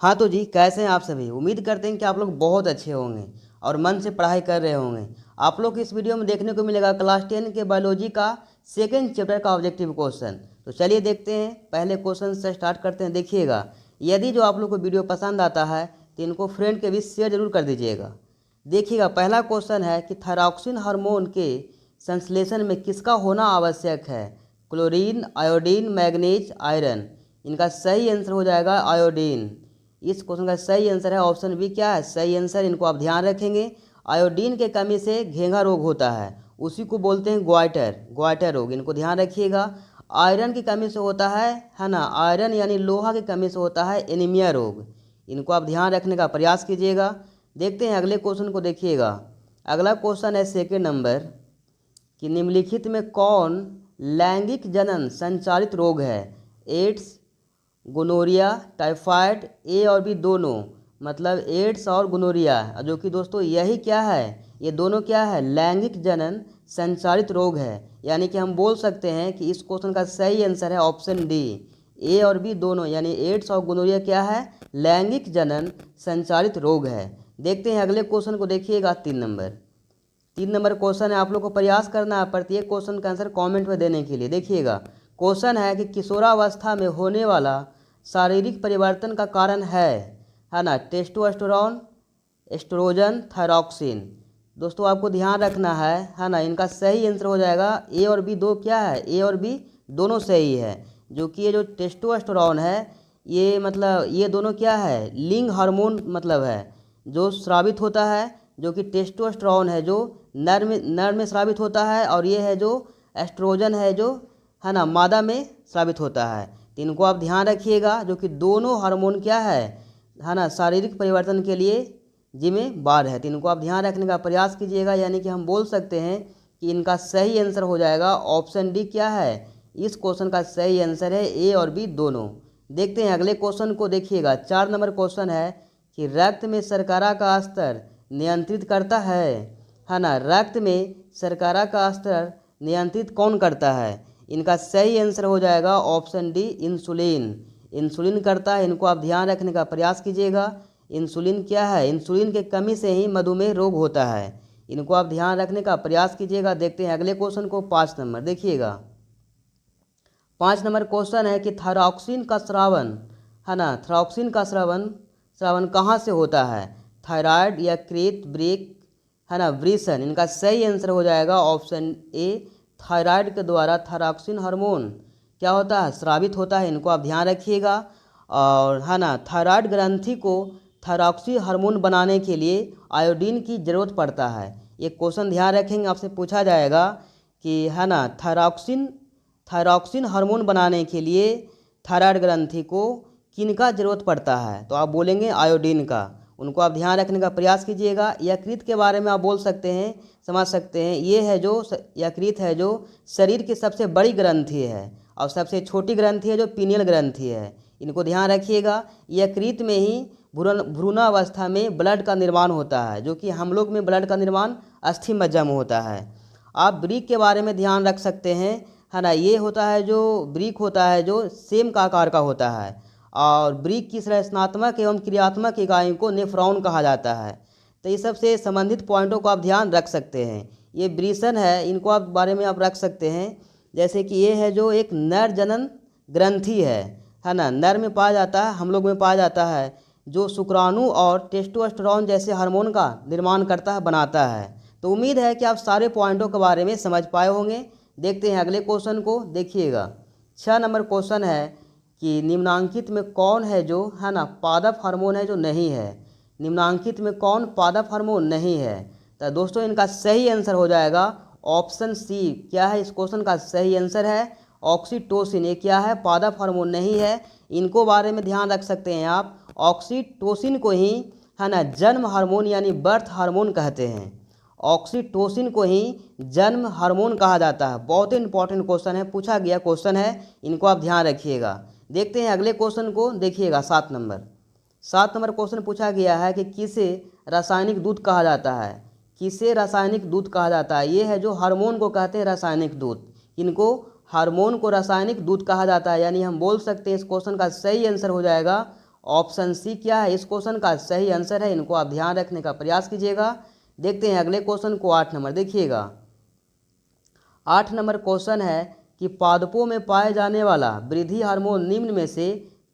हाँ तो जी, कैसे हैं आप सभी। उम्मीद करते हैं कि आप लोग बहुत अच्छे होंगे और मन से पढ़ाई कर रहे होंगे। आप लोग को इस वीडियो में देखने को मिलेगा क्लास 10 के बायोलॉजी का सेकंड चैप्टर का ऑब्जेक्टिव क्वेश्चन। तो चलिए देखते हैं, पहले क्वेश्चन से स्टार्ट करते हैं। देखिएगा, यदि जो आप लोग को वीडियो पसंद आता है तो इनको फ्रेंड के बीच शेयर जरूर कर दीजिएगा। देखिएगा, पहला क्वेश्चन है कि थायरॉक्सिन हार्मोन के संश्लेषण में किसका होना आवश्यक है। Chlorine, iodine, manganese, iron. इनका सही आंसर हो जाएगा आयोडीन। इस क्वेश्चन का सही आंसर है ऑप्शन बी। क्या है सही आंसर, इनको आप ध्यान रखेंगे। आयोडीन के कमी से घेंघा रोग होता है, उसी को बोलते हैं ग्वाइटर रोग। इनको ध्यान रखिएगा। आयरन की कमी से होता है ना, आयरन यानी लोहा की कमी से होता है एनीमिया रोग। इनको आप ध्यान रखने का प्रयास कीजिएगा। देखते हैं अगले क्वेश्चन को। देखिएगा, अगला क्वेश्चन है सेकेंड नंबर कि निम्नलिखित में कौन लैंगिक जनन संचालित रोग है। एड्स, गोनोरिया, टाइफाइड, ए और बी दोनों। मतलब एड्स और गोनोरिया, जो कि दोस्तों यही क्या है, ये दोनों क्या है, लैंगिक जनन संचालित रोग है। यानी कि हम बोल सकते हैं कि इस क्वेश्चन का सही आंसर है ऑप्शन डी। ए और बी दोनों यानी एड्स और गोनोरिया क्या है, लैंगिक जनन संचालित रोग है। देखते हैं अगले क्वेश्चन को। देखिएगा, 3 नंबर क्वेश्चन है। आप लोग को प्रयास करना है प्रत्येक क्वेश्चन का आंसर कमेंट में देने के लिए। देखिएगा, क्वेश्चन है कि किशोरावस्था में होने वाला शारीरिक परिवर्तन का कारण है ना, टेस्टोस्टेरोन, एस्ट्रोजन, थायरॉक्सिन। दोस्तों आपको ध्यान रखना है ना, इनका सही आंसर हो जाएगा ए और बी। दो क्या है, ए और बी दोनों सही है। जो कि ये जो टेस्टोस्टेरोन है, ये मतलब ये दोनों क्या है, लिंग हार्मोन मतलब है जो स्रावित होता है। जो कि टेस्टोस्टेरोन है जो नर में स्रावित होता है, और ये है जो एस्ट्रोजन है जो है ना मादा में स्रावित होता है। तो इनको आप ध्यान रखिएगा। जो कि दोनों हार्मोन क्या है ना, शारीरिक परिवर्तन के लिए जिम्मेदार है। तो इनको आप ध्यान रखने का प्रयास कीजिएगा। यानी कि हम बोल सकते हैं कि इनका सही आंसर हो जाएगा ऑप्शन डी। क्या है, इस क्वेश्चन का सही आंसर है ए और बी दोनों। देखते हैं अगले क्वेश्चन को। देखिएगा, 4 नंबर क्वेश्चन है कि रक्त में शर्करा का स्तर नियंत्रित करता है ना, रक्त में शर्करा का स्तर नियंत्रित कौन करता है। इनका सही आंसर हो जाएगा ऑप्शन डी, इंसुलिन। इंसुलिन करता है। इनको आप ध्यान रखने का प्रयास कीजिएगा। इंसुलिन क्या है, इंसुलिन के कमी से ही मधुमेह रोग होता है। इनको आप ध्यान रखने का प्रयास कीजिएगा। देखते हैं अगले क्वेश्चन को। 5 नंबर देखिएगा, 5 नंबर क्वेश्चन है कि थायरॉक्सिन का स्रावन है ना, थायरॉक्सिन का श्रवण कहाँ से होता है। थायराइड, यकृत, वृक्क है ना, वृषण। इनका सही आंसर हो जाएगा ऑप्शन ए, थायराइड के द्वारा थायरॉक्सिन हार्मोन क्या होता है, स्रावित होता है। इनको आप ध्यान रखिएगा। और है ना, थायराइड ग्रंथि को थायरॉक्सिन हार्मोन बनाने के लिए आयोडीन की ज़रूरत पड़ता है। ये क्वेश्चन ध्यान रखेंगे, आपसे पूछा जाएगा कि है ना, थायरॉक्सिन हार्मोन बनाने के लिए थायराइड ग्रंथि को किनका ज़रूरत पड़ता है, तो आप बोलेंगे आयोडीन का। उनको आप ध्यान रखने का प्रयास कीजिएगा। यकृत के बारे में आप बोल सकते हैं, समझ सकते हैं। ये है जो यकृत है जो शरीर की सबसे बड़ी ग्रंथि है, और सबसे छोटी ग्रंथि है जो पीनियल ग्रंथि है। इनको ध्यान रखिएगा। यकृत में ही भ्रूणावस्था में ब्लड का निर्माण होता है, जो कि हम लोग में ब्लड का निर्माण अस्थि मज्जा में होता है। आप वृक्क के बारे में ध्यान रख सकते हैं, है ना। ये होता है जो वृक्क होता है जो सेम का आकार का होता है, और वृक्क की संरचनात्मक एवं क्रियात्मक इकाई को नेफ्रॉन कहा जाता है। तो ये सबसे संबंधित पॉइंटों को आप ध्यान रख सकते हैं। ये वृषण है, इनको आप बारे में आप रख सकते हैं। जैसे कि ये है जो एक नर जनन ग्रंथि है ना, नर में पाया जाता है, हम लोग में पाया जाता है, जो शुक्राणु और टेस्टोस्टेरोन जैसे हार्मोन का निर्माण करता है, बनाता है। तो उम्मीद है कि आप सारे पॉइंटों के बारे में समझ पाए होंगे। देखते हैं अगले क्वेश्चन को। देखिएगा, 6 नंबर क्वेश्चन है कि निम्नांकित में कौन है जो है ना पादप हार्मोन है जो नहीं है। निम्नांकित में कौन पादप हार्मोन नहीं है। तो दोस्तों इनका सही आंसर हो जाएगा ऑप्शन सी। क्या है, इस क्वेश्चन का सही आंसर है ऑक्सीटोसिन। ये क्या है, पादप हार्मोन नहीं है। इनको बारे में ध्यान रख सकते हैं आप। ऑक्सीटोसिन को ही है ना जन्म हार्मोन यानी बर्थ हार्मोन कहते हैं। ऑक्सीटोसिन को ही जन्म हार्मोन कहा जाता है। बहुत ही इंपॉर्टेंट क्वेश्चन है, पूछा गया क्वेश्चन है, इनको आप ध्यान रखिएगा। देखते हैं अगले क्वेश्चन को। देखिएगा, 7 नंबर क्वेश्चन पूछा गया है कि किसे रासायनिक दूध कहा जाता है। किसे रासायनिक दूध कहा जाता है। ये है जो हार्मोन को कहते हैं रासायनिक दूध। इनको हार्मोन को रासायनिक दूध कहा जाता है। यानी हम बोल सकते हैं इस क्वेश्चन का सही आंसर हो जाएगा ऑप्शन सी क्या है इस क्वेश्चन का सही आंसर है। इनको आप ध्यान रखने का प्रयास कीजिएगा। देखते हैं अगले क्वेश्चन को। 8 नंबर देखिएगा। 8 नंबर क्वेश्चन है कि पादपों में पाए जाने वाला वृद्धि हार्मोन निम्न में से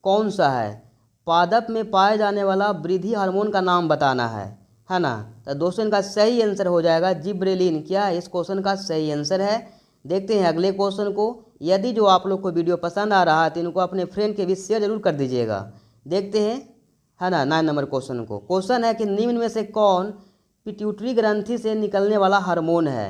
कौन सा है। पादप में पाए जाने वाला वृद्धि हार्मोन का नाम बताना है ना। तो दोस्तों इनका सही आंसर हो जाएगा जिब्रेलिन। क्या है इस क्वेश्चन का सही आंसर है। देखते हैं अगले क्वेश्चन को। यदि जो आप लोग को वीडियो पसंद आ रहा है तो इनको अपने फ्रेंड के बीच शेयर जरूर कर दीजिएगा। देखते हैं है ना 9 नंबर क्वेश्चन को। क्वेश्चन है कि निम्न में से कौन पिट्यूटरी ग्रंथि से निकलने वाला हार्मोन है।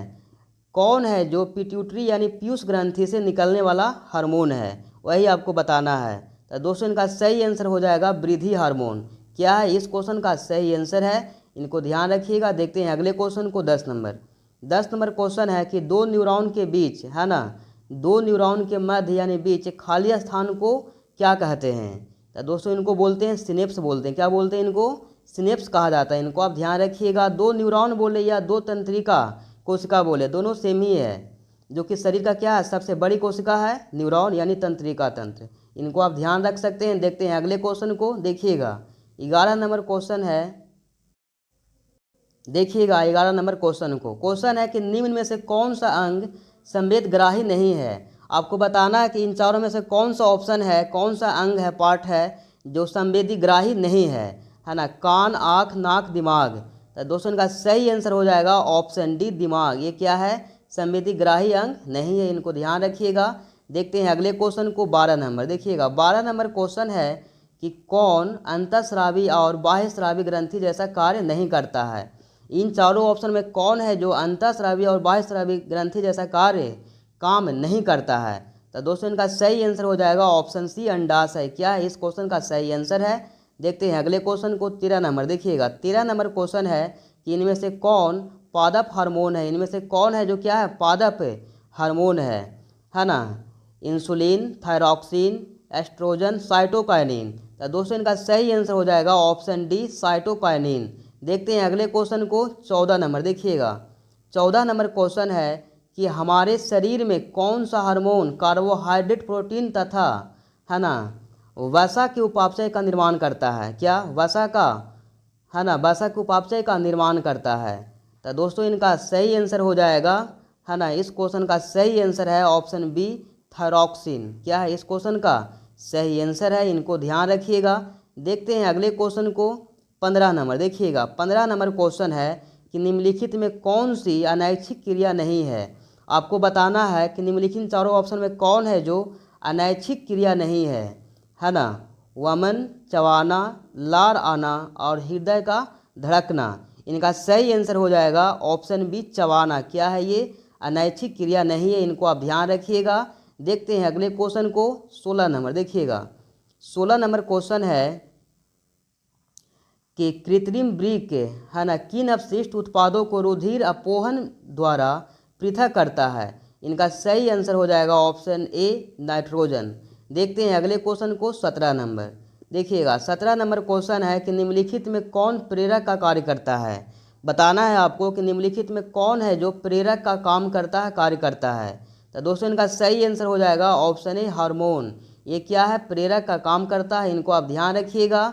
कौन है जो पिट्यूटरी यानी पीयूष ग्रंथि से निकलने वाला हार्मोन है, वही आपको बताना है। तो दोस्तों इनका सही आंसर हो जाएगा वृद्धि हार्मोन। क्या है इस क्वेश्चन का सही आंसर है। इनको ध्यान रखिएगा। देखते हैं अगले क्वेश्चन को। 10 नंबर। 10 नंबर क्वेश्चन है कि दो न्यूरॉन के बीच है ना, दो न्यूरॉन के मध्य यानी बीच खाली स्थान को क्या कहते हैं। तो दोस्तों इनको बोलते हैं सिनेप्स बोलते हैं। क्या बोलते हैं इनको। सिनेप्स कहा जाता है। इनको आप ध्यान रखिएगा। दो न्यूरॉन बोले या दो तंत्रिका कोशिका बोले, दोनों सेम ही है। जो कि शरीर का क्या है सबसे बड़ी कोशिका है न्यूरॉन यानी तंत्रिका तंत्र। इनको आप ध्यान रख सकते हैं। देखते हैं अगले क्वेश्चन को। देखिएगा 11 नंबर क्वेश्चन है। देखिएगा 11 नंबर क्वेश्चन को। क्वेश्चन है कि निम्न में से कौन सा अंग संवेदग्राही नहीं है। आपको बताना है कि इन चारों में से कौन सा ऑप्शन है, कौन सा अंग है, पार्ट है जो संवेदीग्राही नहीं है ना। कान, आँख, नाक, दिमाग। तो दोस्तों इनका सही आंसर हो जाएगा ऑप्शन डी दिमाग। ये क्या है संवेदीग्राही अंग नहीं है। इनको ध्यान रखिएगा। देखते हैं अगले क्वेश्चन को। 12 नंबर देखिएगा। 12 नंबर क्वेश्चन है कि कौन अंतःस्रावी और बाह्यस्रावी ग्रंथि जैसा कार्य नहीं करता है। इन चारों ऑप्शन में कौन है जो अंतःस्रावी और बाह्यस्रावी ग्रंथि जैसा कार्य काम नहीं करता है। तो दोस्तों इनका सही आंसर हो जाएगा ऑप्शन सी अंडाशय। क्या है इस क्वेश्चन का सही आंसर है। देखते हैं अगले क्वेश्चन को। 13 नंबर देखिएगा। 13 नंबर क्वेश्चन है कि इनमें से कौन पादप हार्मोन है। इनमें से कौन है जो क्या है पादप हार्मोन है ना। Insulin, thyroxine, oestrogen, cytokinin. तो दोस्तों इनका सही आंसर हो जाएगा ऑप्शन डी साइटोकाइनिन। देखते हैं अगले क्वेश्चन को। 14 नंबर देखिएगा। 14 नंबर क्वेश्चन है कि हमारे शरीर में कौन सा हार्मोन कार्बोहाइड्रेट, प्रोटीन तथा है ना वसा के उपापचय का निर्माण करता है। क्या वसा का है ना वसा के उपापचय का निर्माण करता है। तो दोस्तों इनका सही आंसर हो जाएगा है ना। इस क्वेश्चन का सही आंसर है ऑप्शन बी थायरॉक्सिन। क्या है इस क्वेश्चन का सही आंसर है। इनको ध्यान रखिएगा। देखते हैं अगले क्वेश्चन को। 15 नंबर देखिएगा। 15 नंबर क्वेश्चन है कि निम्नलिखित में कौन सी अनैच्छिक क्रिया नहीं है। आपको बताना है कि निम्नलिखित चारों ऑप्शन में कौन है जो अनैच्छिक क्रिया नहीं है ना। वमन, चबाना, लार आना और हृदय का धड़कना। इनका सही आंसर हो जाएगा ऑप्शन बी चबाना। क्या है ये अनैच्छिक क्रिया नहीं है। इनको आप ध्यान रखिएगा। देखते हैं अगले क्वेश्चन को। 16 नंबर देखिएगा। 16 नंबर क्वेश्चन है कि कृत्रिम वृक्क है ना किन अपशिष्ट उत्पादों को रुधिर अपोहन द्वारा पृथक करता है। इनका सही आंसर हो जाएगा ऑप्शन ए नाइट्रोजन। देखते हैं अगले क्वेश्चन को। 17 नंबर देखिएगा। 17 नंबर क्वेश्चन है कि निम्नलिखित में कौन प्रेरक का कार्य करता है। बताना है आपको कि निम्नलिखित में कौन है जो प्रेरक का काम करता है, कार्य करता है। तो दोस्तों इनका सही आंसर हो जाएगा ऑप्शन ए हार्मोन। ये क्या है प्रेरक का काम करता है। इनको आप ध्यान रखिएगा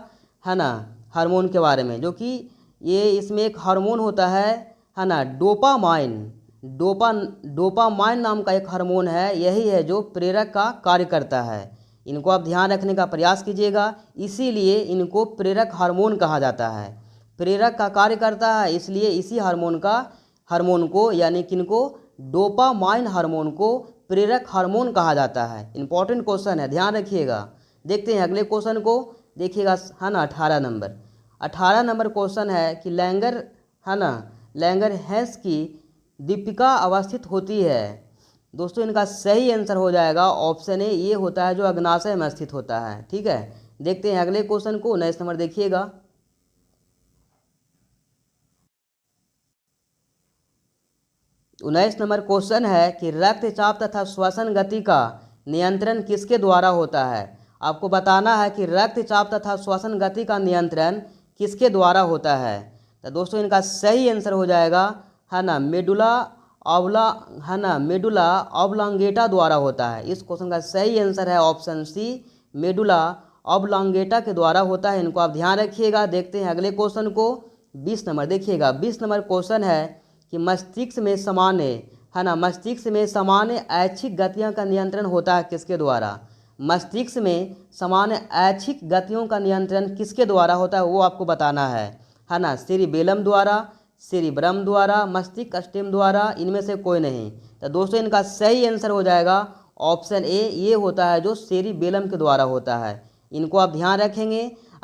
है ना हार्मोन के बारे में, जो कि ये इसमें एक हार्मोन होता है ना डोपामाइन। डोपामाइन नाम का एक हार्मोन है। यही है जो प्रेरक का कार्य करता है। इनको आप ध्यान रखने का प्रयास कीजिएगा। इसीलिए इनको प्रेरक हार्मोन कहा जाता है। प्रेरक का कार्य करता है इसलिए इसी हार्मोन को यानी किनको डोपामाइन हार्मोन को प्रेरक हार्मोन कहा जाता है। इंपॉर्टेंट क्वेश्चन है, ध्यान रखिएगा। देखते हैं अगले क्वेश्चन को। देखिएगा है ना 18 नंबर। 18 नंबर क्वेश्चन है कि लैंगर है ना लैंगरहैंस की दीपिका अवस्थित होती है। दोस्तों इनका सही आंसर हो जाएगा ऑप्शन ए। ये होता है जो अग्नाशय में स्थित होता है। ठीक है। देखते हैं अगले क्वेश्चन को। 19 नंबर देखिएगा। 19 नंबर क्वेश्चन है कि रक्तचाप तथा श्वसन गति का नियंत्रण किसके द्वारा होता है। आपको बताना है कि रक्तचाप तथा श्वसन गति का नियंत्रण किसके द्वारा होता है। तो दोस्तों इनका सही आंसर हो जाएगा है ना मेडुला ऑब्लांगेटा द्वारा होता है। इस क्वेश्चन का सही आंसर है ऑप्शन सी मेडुला ऑब्लोंगेटा के द्वारा होता है। इनको आप ध्यान रखिएगा। देखते हैं अगले क्वेश्चन को। 20 नंबर देखिएगा। 20 नंबर क्वेश्चन है कि मस्तिष्क में सामान्य है ना, मस्तिष्क में सामान्य ऐच्छिक गतियों का नियंत्रण होता है किसके द्वारा? मस्तिष्क में सामान्य ऐच्छिक गतियों का नियंत्रण किसके द्वारा होता है वो आपको बताना है ना। सेरिबेलम द्वारा, सेरिब्रम द्वारा, मस्तिष्क स्टेम द्वारा, इनमें से कोई नहीं। तो दोस्तों इनका सही आंसर हो जाएगा ऑप्शन ए, ये होता है जो सेरिबेलम के द्वारा होता है। इनको आप ध्यान रखेंगे।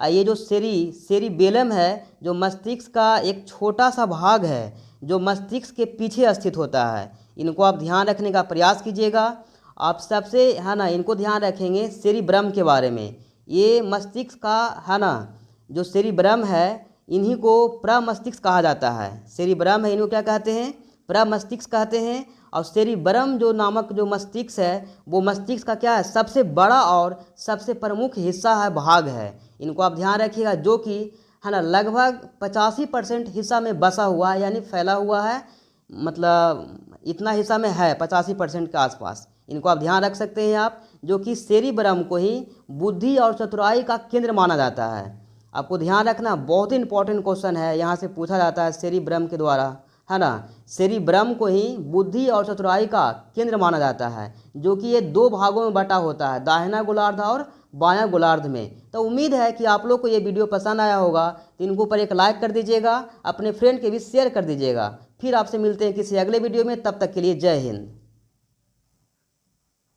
ये जो सेरिबेलम है जो मस्तिष्क का एक छोटा सा भाग है जो मस्तिष्क के पीछे स्थित होता है। इनको आप ध्यान रखने का प्रयास कीजिएगा। आप सबसे है ना इनको ध्यान रखेंगे सेरिब्रम के बारे में। ये मस्तिष्क का है ना जो सेरिब्रम है इन्हीं को प्रमस्तिष्क कहा जाता है। सेरिब्रम है इनको क्या कहते हैं? प्रमस्तिष्क कहते हैं। और सेरिब्रम जो नामक जो मस्तिष्क है वो मस्तिष्क का क्या है? सबसे बड़ा और सबसे प्रमुख हिस्सा है, भाग है। इनको आप ध्यान रखिएगा जो कि है ना लगभग 85% हिस्सा में बसा हुआ है, यानी फैला हुआ है। मतलब इतना हिस्सा में है 85% के आसपास। इनको आप ध्यान रख सकते हैं आप, जो कि सेरिब्रम को ही बुद्धि और चतुराई का केंद्र माना जाता है। आपको ध्यान रखना, बहुत ही इंपॉर्टेंट क्वेश्चन है, यहाँ से पूछा जाता है सेरिब्रम के द्वारा, है ना। सेरिब्रम को ही बुद्धि और चतुराई का केंद्र माना जाता है, जो कि ये 2 भागों में बटा होता है, दाहिना गोलार्ध और बायां गोलार्ध में। तो उम्मीद है कि आप लोग को ये वीडियो पसंद आया होगा। तो इनको ऊपर एक लाइक कर दीजिएगा, अपने फ्रेंड के भी शेयर कर दीजिएगा। फिर आपसे मिलते हैं किसी अगले वीडियो में, तब तक के लिए जय हिंद।